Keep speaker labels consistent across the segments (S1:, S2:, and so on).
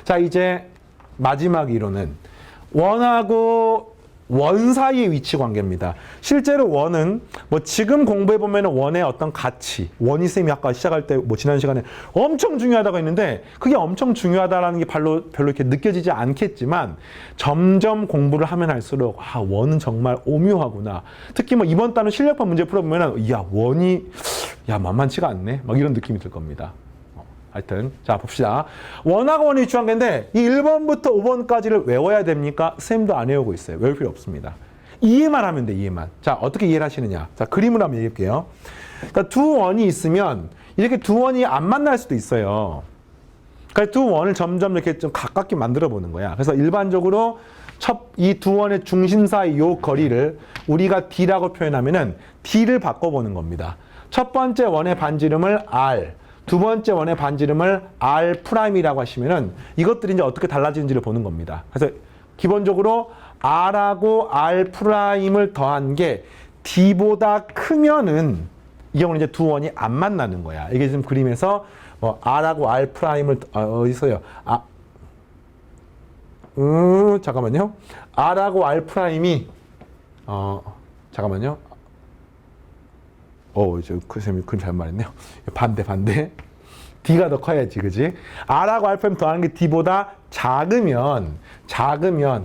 S1: 자, 이제 마지막 이론은 원하고 원 사이의 위치 관계입니다. 실제로 원은 뭐 지금 공부해 보면 원의 어떤 가치, 원이 쌤이 아까 시작할 때 뭐 지난 시간에 엄청 중요하다고 했는데 그게 엄청 중요하다라는 게 별로 이렇게 느껴지지 않겠지만 점점 공부를 하면 할수록 아, 원은 정말 오묘하구나. 특히 뭐 이번 달은 실력파 문제 풀어보면은 야, 원이 야, 만만치가 않네. 막 이런 느낌이 들 겁니다. 하여튼 자 봅시다. 원하고 원의 위치 관계인데 이 1번부터 5번까지를 외워야 됩니까? 쌤도 안 외우고 있어요. 외울 필요 없습니다. 이해만 하면 돼. 이해만. 자 어떻게 이해를 하시느냐. 자 그림으로 한번 얘기해 볼게요. 그러니까 두 원이 있으면 이렇게 두 원이 안 만날 수도 있어요. 그러니까 두 원을 점점 이렇게 좀 가깝게 만들어 보는 거야. 그래서 일반적으로 이 두 원의 중심 사이 요 거리를 우리가 D라고 표현하면은 D를 바꿔보는 겁니다. 첫 번째 원의 반지름을 R, 두 번째 원의 반지름을 R'이라고 하시면은 이것들이 이제 어떻게 달라지는지를 보는 겁니다. 그래서 기본적으로 R하고 R'을 더한 게 D보다 크면은 이 경우는 이제 두 원이 안 만나는 거야. 이게 지금 그림에서 뭐 R하고 R'을 어디 있어요? 잠깐만요. R하고 R'이 잠깐만요. 그 쌤이 그림 잘못 말했네요. 반대. D가 더 커야지, 그지? R하고 R'을 더하는 게 D보다 작으면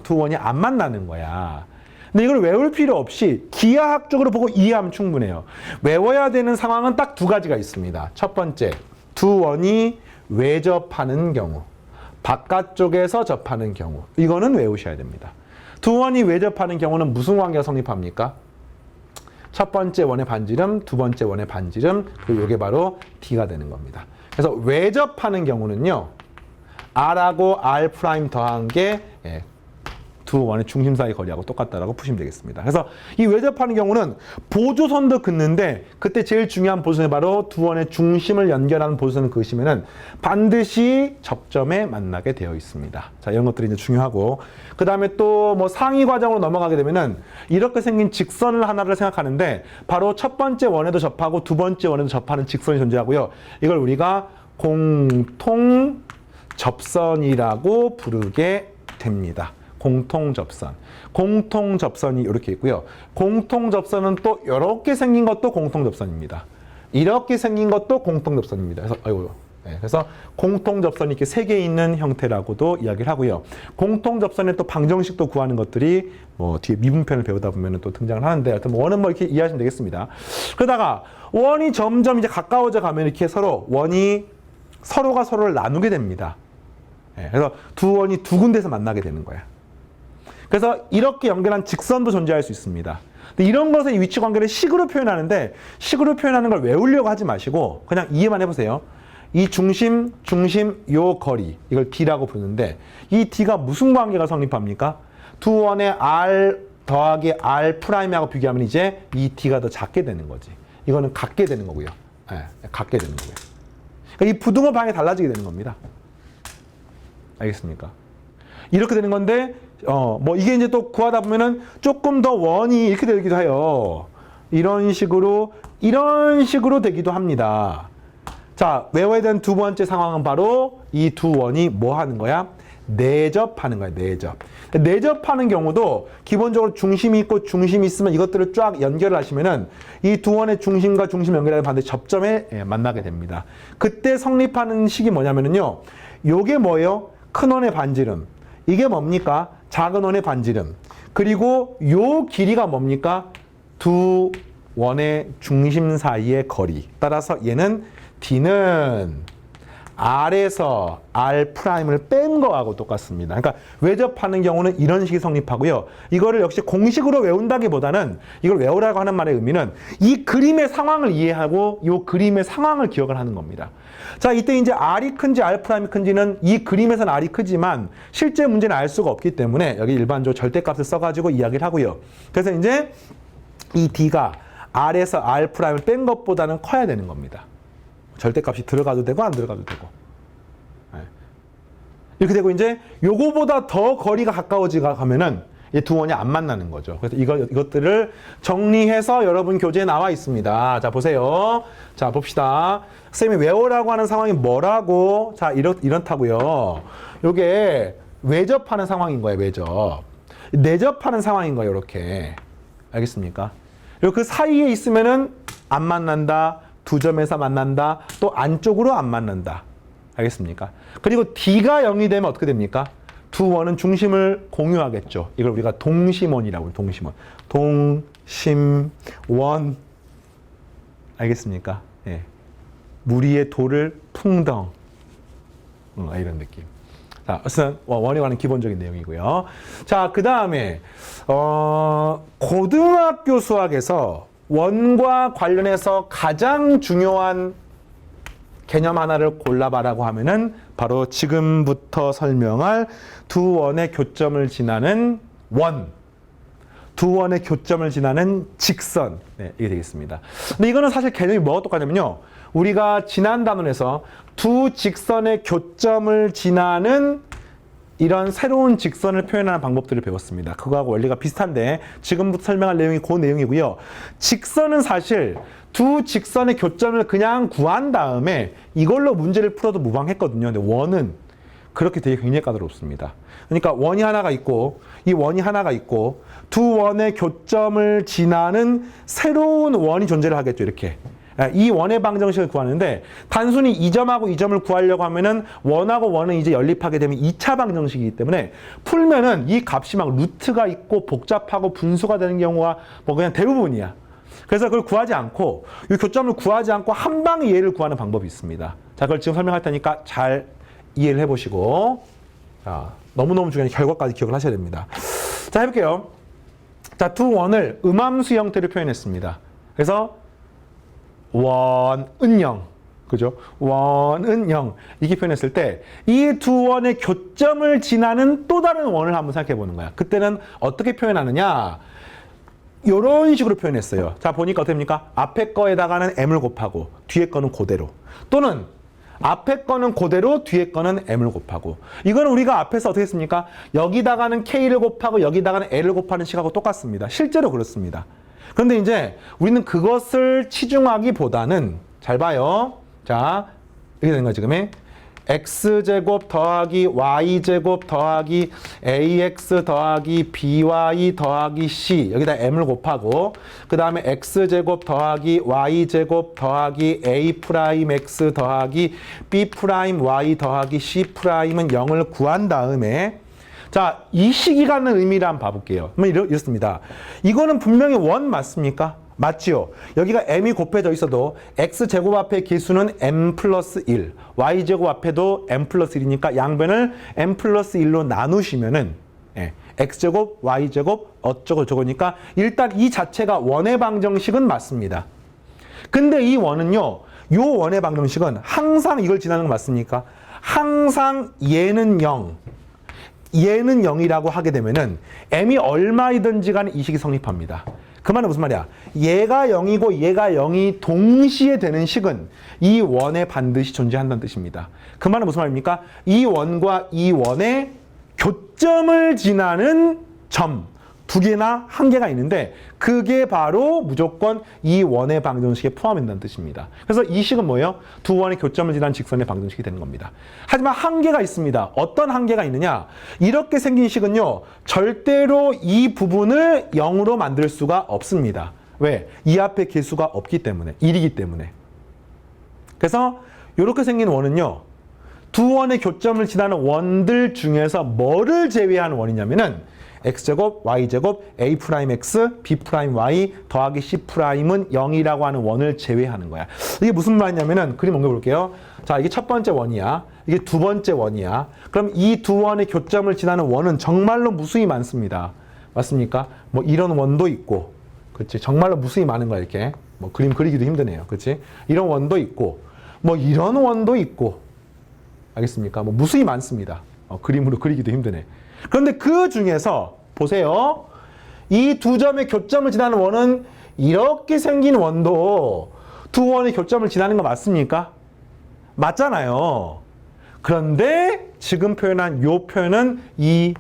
S1: 두 원이 안 만나는 거야. 근데 이걸 외울 필요 없이 기하학적으로 보고 이해하면 충분해요. 외워야 되는 상황은 딱 두 가지가 있습니다. 첫 번째, 두 원이 외접하는 경우, 바깥쪽에서 접하는 경우. 이거는 외우셔야 됩니다. 두 원이 외접하는 경우는 무슨 관계가 성립합니까? 첫 번째 원의 반지름, 두 번째 원의 반지름, 그리고 이게 바로 D가 되는 겁니다. 그래서 외접하는 경우는요, R하고 R' 더한 게 두 원의 중심 사이 거리하고 똑같다라고 푸시면 되겠습니다. 그래서 이 외접하는 경우는 보조선도 긋는데 그때 제일 중요한 보조선이 바로 두 원의 중심을 연결하는 보조선을 그으시면은 반드시 접점에 만나게 되어 있습니다. 자, 이런 것들이 이제 중요하고 그 다음에 또 뭐 상위 과정으로 넘어가게 되면은 이렇게 생긴 직선을 하나를 생각하는데 바로 첫 번째 원에도 접하고 두 번째 원에도 접하는 직선이 존재하고요. 이걸 우리가 공통 접선이라고 부르게 됩니다. 공통접선이 이렇게 있고요. 공통접선은 또 이렇게 생긴 것도 공통접선입니다. 이렇게 생긴 것도 공통접선입니다. 그래서 공통접선이 이렇게 세 개 있는 형태라고도 이야기를 하고요. 공통접선의 또 방정식도 구하는 것들이 뭐 뒤에 미분편을 배우다 보면 또 등장을 하는데 하여튼 원은 뭐 이렇게 이해하시면 되겠습니다. 그러다가 원이 점점 이제 가까워져 가면 이렇게 서로가 서로를 나누게 됩니다. 그래서 두 원이 두 군데서 만나게 되는 거야. 그래서 이렇게 연결한 직선도 존재할 수 있습니다. 근데 이런 것의 위치 관계를 식으로 표현하는데 식으로 표현하는 걸 외우려고 하지 마시고 그냥 이해만 해보세요. 이 중심 요 거리 이걸 D라고 부르는데 이 D가 무슨 관계가 성립합니까? 두 원의 R 더하기 R'하고 비교하면 이제 이 D가 더 작게 되는 거지. 이거는 같게 되는 거고요. 같게 되는 거고요. 그러니까 이 부등호 방향이 달라지게 되는 겁니다. 알겠습니까? 이렇게 되는 건데 뭐 이게 이제 또 구하다 보면은 조금 더 원이 이렇게 되기도 해요. 이런 식으로 되기도 합니다. 자, 외워야 되는 두 번째 상황은 바로 이 두 원이 뭐 하는 거야? 내접하는 거야, 내접. 내접하는 경우도 기본적으로 중심이 있고 중심이 있으면 이것들을 쫙 연결을 하시면은 이 두 원의 중심과 중심 연결하는 반드시 접점에 만나게 됩니다. 그때 성립하는 식이 뭐냐면은요. 요게 뭐예요? 큰 원의 반지름. 이게 뭡니까? 작은 원의 반지름. 그리고 요 길이가 뭡니까? 두 원의 중심 사이의 거리. 따라서 얘는 D는 R에서 R'을 뺀 거하고 똑같습니다. 그러니까 외접하는 경우는 이런 식이 성립하고요. 이거를 역시 공식으로 외운다기보다는 이걸 외우라고 하는 말의 의미는 이 그림의 상황을 이해하고 이 그림의 상황을 기억을 하는 겁니다. 자, 이때 이제 R이 큰지 R'이 큰지는 이 그림에서는 R이 크지만 실제 문제는 알 수가 없기 때문에 여기 일반적으로 절대값을 써가지고 이야기를 하고요. 그래서 이제 이 D가 R에서 R'을 뺀 것보다는 커야 되는 겁니다. 절대값이 들어가도 되고 안 들어가도 되고. 이렇게 되고 이제 요거보다 더 거리가 가까워지가 가면은 이 두 원이 안 만나는 거죠. 그래서 이것들을 정리해서 여러분 교재에 나와 있습니다. 자, 보세요. 자, 봅시다. 쌤이 외우라고 하는 상황이 뭐라고? 자, 이렇다고요. 요게 외접하는 상황인 거예요, 외접. 내접하는 상황인 거예요, 이렇게. 알겠습니까? 그리고 그 사이에 있으면은 안 만난다, 두 점에서 만난다, 또 안쪽으로 안 만난다. 알겠습니까? 그리고 D가 0이 되면 어떻게 됩니까? 두 원은 중심을 공유하겠죠. 이걸 우리가 동심원이라고 해요, 동심원. 동심원. 알겠습니까? 예. 무리의 도를 풍덩. 이런 느낌. 자, 우선 원에 관한 기본적인 내용이고요. 자, 그 다음에 고등학교 수학에서 원과 관련해서 가장 중요한 개념 하나를 골라봐라고 하면은 바로 지금부터 설명할 두 원의 교점을 지나는 원, 두 원의 교점을 지나는 직선. 네, 이게 되겠습니다. 근데 이거는 사실 개념이 뭐가 똑같냐면요. 우리가 지난 단원에서 두 직선의 교점을 지나는 이런 새로운 직선을 표현하는 방법들을 배웠습니다. 그거하고 원리가 비슷한데 지금부터 설명할 내용이 그 내용이고요. 직선은 사실 두 직선의 교점을 그냥 구한 다음에 이걸로 문제를 풀어도 무방했거든요. 근데 원은 그렇게 되게 굉장히 까다롭습니다. 그러니까 원이 하나가 있고 이 원이 하나가 있고 두 원의 교점을 지나는 새로운 원이 존재를 하겠죠. 이렇게. 이 원의 방정식을 구하는데 단순히 이 점하고 이 점을 구하려고 하면은 원하고 원은 이제 연립하게 되면 2차 방정식이기 때문에 풀면은 이 값이 막 루트가 있고 복잡하고 분수가 되는 경우가 뭐 그냥 대부분이야. 그래서 그걸 구하지 않고 이 교점을 구하지 않고 한 방에 얘를 구하는 방법이 있습니다. 자, 그걸 지금 설명할 테니까 잘 이해를 해보시고 자, 너무너무 중요한 결과까지 기억을 하셔야 됩니다. 자, 해볼게요. 자, 두 원을 음함수 형태로 표현했습니다. 그래서 원은 0. 그죠? 원은 0. 이렇게 표현했을 때 이 두 원의 교점을 지나는 또 다른 원을 한번 생각해 보는 거야. 그때는 어떻게 표현하느냐? 이런 식으로 표현했어요. 자, 보니까 어떻게 됩니까? 앞에 거에다가는 m을 곱하고 뒤에 거는 그대로. 또는 앞에 거는 그대로 뒤에 거는 m을 곱하고. 이거는 우리가 앞에서 어떻게 했습니까? 여기다가는 k를 곱하고 여기다가는 l을 곱하는 식하고 똑같습니다. 실제로 그렇습니다. 그런데 이제 우리는 그것을 치중하기보다는 잘 봐요. 자, 이렇게 되는 거야 지금. x제곱 더하기 y제곱 더하기 ax 더하기 by 더하기 c 여기다 m을 곱하고 그 다음에 x제곱 더하기 y제곱 더하기 a 프라임 x 더하기 b 프라임 y 더하기 c 프라임은 0을 구한 다음에 자, 이 식이 갖는 의미를 한번 봐볼게요. 이렇습니다. 이거는 분명히 원 맞습니까? 맞지요? 여기가 m이 곱해져 있어도 x제곱 앞에 개수는 m 플러스 1, y제곱 앞에도 m 플러스 1이니까 양변을 m 플러스 1로 나누시면은 x제곱, y제곱, 어쩌고 저쩌고니까 일단 이 자체가 원의 방정식은 맞습니다. 근데 이 원은요, 요 원의 방정식은 항상 이걸 지나는 거 맞습니까? 항상 얘는 0, 얘는 0이라고 하게 되면은 m이 얼마이든지 간에 이 식이 성립합니다. 그 말은 무슨 말이야? 얘가 0이고 얘가 0이 동시에 되는 식은 이 원에 반드시 존재한다는 뜻입니다. 그 말은 무슨 말입니까? 이 원과 이 원의 교점을 지나는 점 두 개나 한 개가 있는데 그게 바로 무조건 이 원의 방정식에 포함된다는 뜻입니다. 그래서 이 식은 뭐예요? 두 원의 교점을 지나는 직선의 방정식이 되는 겁니다. 하지만 한계가 있습니다. 어떤 한계가 있느냐? 이렇게 생긴 식은요, 절대로 이 부분을 0으로 만들 수가 없습니다. 왜? 이 앞에 개수가 없기 때문에, 1이기 때문에. 그래서 이렇게 생긴 원은요, 두 원의 교점을 지나는 원들 중에서 뭐를 제외한 원이냐면은 x제곱, y제곱, a'x, b'y 더하기 c'은 0이라고 하는 원을 제외하는 거야. 이게 무슨 말이냐면은 그림 옮겨볼게요. 자, 이게 첫 번째 원이야. 이게 두 번째 원이야. 그럼 이 두 원의 교점을 지나는 원은 정말로 무수히 많습니다. 맞습니까? 뭐 이런 원도 있고, 그렇지? 정말로 무수히 많은 거야, 이렇게. 뭐 그림 그리기도 힘드네요. 그렇지? 이런 원도 있고, 뭐 이런 원도 있고, 알겠습니까? 뭐 무수히 많습니다. 그림으로 그리기도 힘드네. 그런데 그 중에서 보세요. 이 두 점의 교점을 지나는 원은 이렇게 생긴 원도 두 원의 교점을 지나는 거 맞습니까? 맞잖아요. 그런데 지금 표현한 요 표현은 이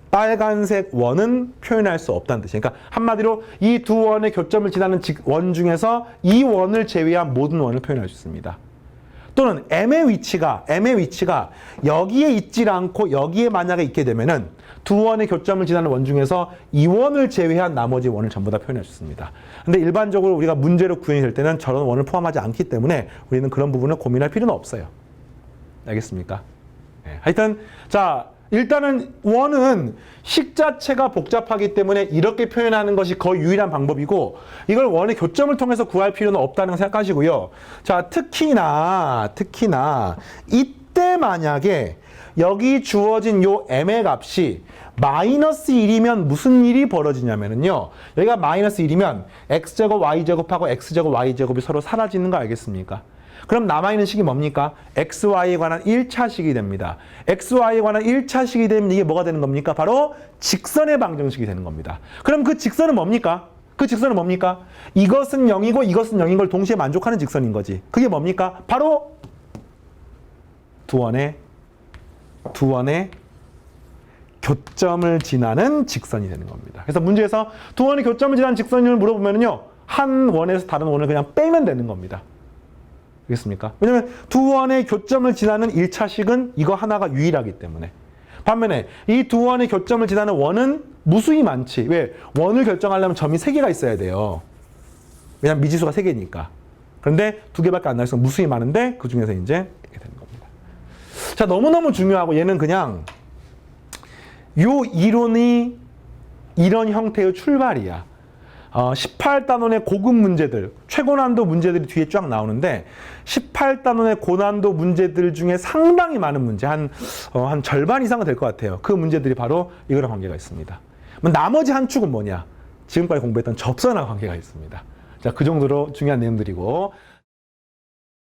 S1: 빨간색 원은 표현할 수 없다는 뜻이에요. 그러니까 한마디로 이 두 원의 교점을 지나는 원 중에서 이 원을 제외한 모든 원을 표현할 수 있습니다. 또 또는 M의 위치가 여기에 있질 않고 여기에 만약에 있게 되면은 두 원의 교점을 지나는 원 중에서 이 원을 제외한 나머지 원을 전부 다 표현해 줬습니다. 근데 일반적으로 우리가 문제로 구현이 될 때는 저런 원을 포함하지 않기 때문에 우리는 그런 부분을 고민할 필요는 없어요. 알겠습니까? 네. 하여튼 자, 일단은 원은 식 자체가 복잡하기 때문에 이렇게 표현하는 것이 거의 유일한 방법이고 이걸 원의 교점을 통해서 구할 필요는 없다는 거 생각하시고요. 자, 특히나 이때 만약에 여기 주어진 요 m의 값이 마이너스 1이면 무슨 일이 벌어지냐면요. 여기가 마이너스 1이면 x제곱 y제곱하고 x제곱 y제곱이 서로 사라지는 거 알겠습니까? 그럼 남아있는 식이 뭡니까? xy에 관한 1차식이 됩니다. xy에 관한 1차식이 되면 이게 뭐가 되는 겁니까? 바로 직선의 방정식이 되는 겁니다. 그럼 그 직선은 뭡니까? 이것은 0이고 이것은 0인 걸 동시에 만족하는 직선인 거지. 그게 뭡니까? 바로 두 원의 교점을 지나는 직선이 되는 겁니다. 그래서 문제에서 두 원의 교점을 지나는 직선을 물어보면요. 한 원에서 다른 원을 그냥 빼면 되는 겁니다. 알겠습니까? 왜냐면 두 원의 교점을 지나는 1차식은 이거 하나가 유일하기 때문에. 반면에 이 두 원의 교점을 지나는 원은 무수히 많지. 왜? 원을 결정하려면 점이 3개가 있어야 돼요. 왜냐면 미지수가 3개니까. 그런데 2개밖에 안 나와서 무수히 많은데 그 중에서 이제 이렇게 되는 겁니다. 자, 너무너무 중요하고 얘는 그냥 요 이론이 이런 형태의 출발이야. 18단원의 고급 문제들, 최고난도 문제들이 뒤에 쫙 나오는데 18단원의 고난도 문제들 중에 상당히 많은 문제, 한 절반 이상은 될 것 같아요. 그 문제들이 바로 이거랑 관계가 있습니다. 나머지 한 축은 뭐냐? 지금까지 공부했던 접선과 관계가 있습니다. 자, 그 정도로 중요한 내용들이고